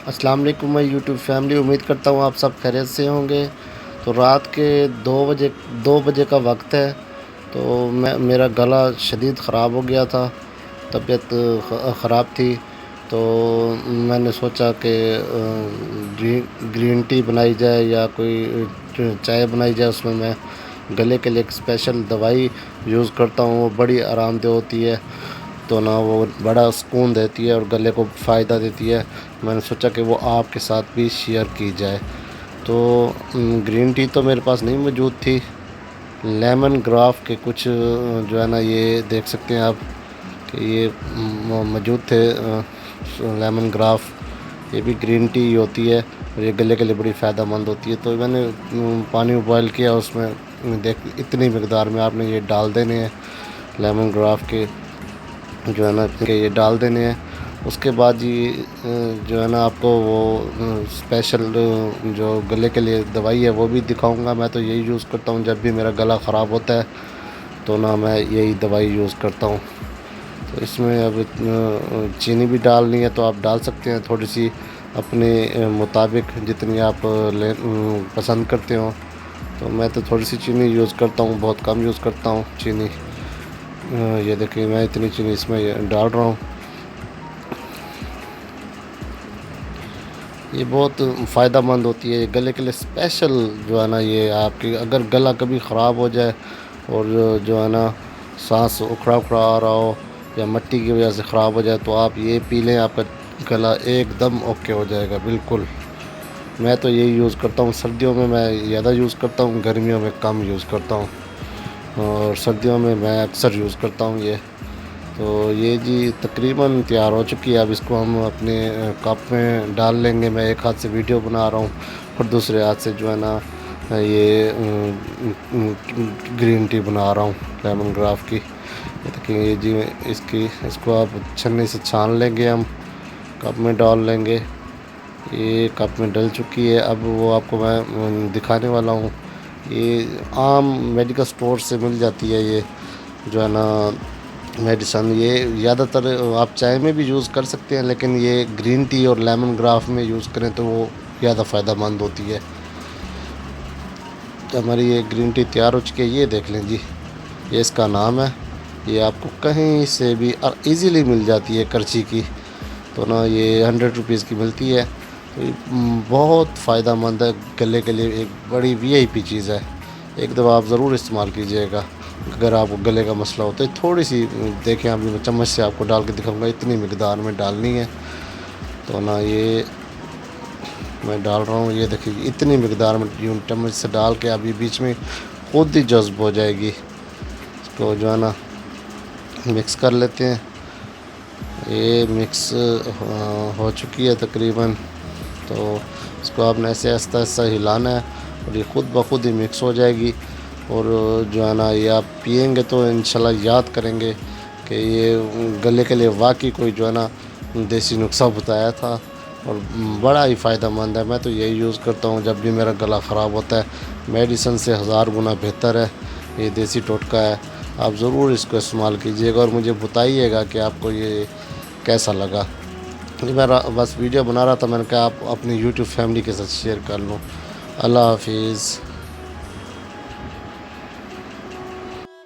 अस्सलाम वालेकुम my YouTube family. उम्मीद करता हूँ आप सब खैरियत से होंगे। तो रात के 2 बजे का वक्त है। तो मेरा गला शदीद ख़राब हो गया था, तबीयत ख़राब थी। तो मैंने सोचा कि ग्रीन टी बनाई जाए या कोई चाय बनाई जाए। उसमें मैं गले के लिए एक स्पेशल दवाई यूज़ करता हूँ, वो बड़ी आरामदेह होती है। तो ना वो बड़ा सुकून देती है और गले को फ़ायदा देती है। मैंने सोचा कि वो आपके साथ भी शेयर की जाए। तो ग्रीन टी तो मेरे पास नहीं मौजूद थी। लेमन ग्राफ के कुछ जो है ना, ये देख सकते हैं आप कि ये मौजूद थे। लेमन ग्राफ ये भी ग्रीन टी होती है और ये गले के लिए बड़ी फ़ायदेमंद होती है। तो मैंने पानी बॉयल किया, उसमें देख इतनी मकदार में आपने ये डाल देने हैं लेमन ग्राफ के, जो है ना कि ये डाल देने हैं। उसके बाद ये जो है ना आपको वो स्पेशल जो गले के लिए दवाई है वो भी दिखाऊंगा। मैं तो यही यूज़ करता हूँ जब भी मेरा गला ख़राब होता है, तो ना मैं यही दवाई यूज़ करता हूँ। तो इसमें अब चीनी भी डालनी है तो आप डाल सकते हैं थोड़ी सी अपने मुताबिक, जितनी आप पसंद करते हो। तो मैं तो थोड़ी सी चीनी यूज़ करता हूँ, बहुत कम यूज़ करता हूँ चीनी। ये देखिए मैं इतनी चीनी इसमें डाल रहा हूँ। ये बहुत फ़ायदेमंद होती है, ये गले के लिए स्पेशल जो है ना। ये आपकी अगर गला कभी ख़राब हो जाए और जो है ना सांस उखड़ा उखड़ा आ रहा हो या मिट्टी की वजह से ख़राब हो जाए, तो आप ये पी लें, आपका गला एकदम ओके हो जाएगा बिल्कुल। मैं तो यही यूज़ करता हूँ। सर्दियों में मैं ज़्यादा यूज़ करता हूँ, गर्मियों में कम यूज़ करता हूँ, और सर्दियों में मैं अक्सर यूज़ करता हूँ ये। तो ये जी तकरीबन तैयार हो चुकी है। अब इसको हम अपने कप में डाल लेंगे। मैं एक हाथ से वीडियो बना रहा हूँ और दूसरे हाथ से जो है ना ये ग्रीन टी बना रहा हूँ लेमन ग्राफ की। ये देखिए ये जी इसको आप छन्नी से छान लेंगे, हम कप में डाल लेंगे। ये कप में डल चुकी है। अब वो आपको मैं दिखाने वाला हूँ। ये आम मेडिकल स्टोर से मिल जाती है, ये जो है ना मेडिसन। ये ज़्यादातर आप चाय में भी यूज़ कर सकते हैं, लेकिन ये ग्रीन टी और लेमन ग्राफ में यूज़ करें तो वो ज़्यादा फ़ायदेमंद होती है। तो हमारी ये ग्रीन टी तैयार हो चुकी है, ये देख लें जी, ये इसका नाम है। ये आपको कहीं से भी इजीली मिल जाती है, करची की। तो ना ये 100 रुपीज़ की मिलती है। तो ये बहुत फ़ायदेमंद है गले के लिए, एक बड़ी वीआईपी चीज़ है। एक दफ़ा आप ज़रूर इस्तेमाल कीजिएगा अगर आपको गले का मसला हो। तो थोड़ी सी देखें, अभी मैं चम्मच से आपको डाल के दिखाऊंगा, इतनी मकदार में डालनी है। तो ना ये मैं डाल रहा हूँ, ये देखिए इतनी मकदार में यूँ चम्मच से डाल के अभी बीच में खुद ही जज्ब हो जाएगी। इसको जो है ना मिक्स कर लेते हैं। ये मिक्स हो चुकी है तकरीबन। तो इसको आपने ऐसे आहिस्ता आहिस्ता हिलाना है और ये ख़ुद ब खुद ही मिक्स हो जाएगी। और जो है ना ये आप पिएंगे तो इंशाल्लाह याद करेंगे कि ये गले के लिए वाकई कोई जो है ना देसी नुस्खा बताया था, और बड़ा ही फ़ायदेमंद है। मैं तो यही यूज़ करता हूँ जब भी मेरा गला ख़राब होता है। मेडिसन से 1000 गुना बेहतर है, ये देसी टोटका है। आप ज़रूर इसको इस्तेमाल कीजिएगा और मुझे बताइएगा कि आपको ये कैसा लगा। मैं बस वीडियो बना रहा था, मैंने कहा आप अपनी यूट्यूब फैमिली के साथ शेयर कर लूँ। अल्लाह हाफिज़।